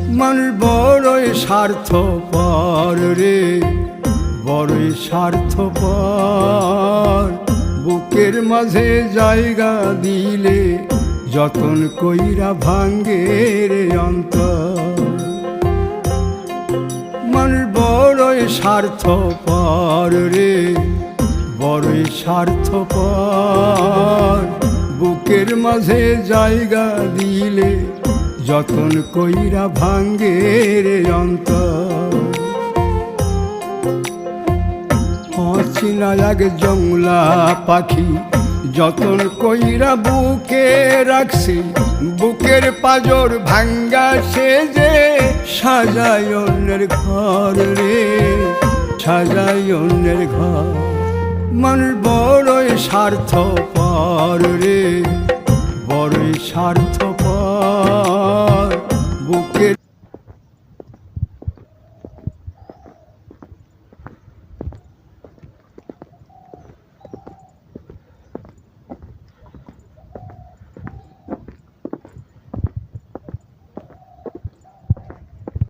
মানুষ বড়ই স্বার্থপর রে, বড়ই স্বার্থপর। বুকের মাঝে জায়গা দিলে যতন কইরা ভাঙ্গে রে অন্তর। মানুষ বড়ই স্বার্থপর রে, বড়ই স্বার্থপর। বুকের মাঝে জায়গা দিলে যতন কইরা ভাঙ্গে রে অন্তর। অচিনা এক জংলা পাখি যতন কইরা বুকে রাখছি, বুকের পাজর ভাঙ্গা সে যে সাজায় অন্যের ঘর রে, সাজায় অন্যের ঘর। মানুষ বড়ই স্বার্থপর রে, বড়ই স্বার্থপর।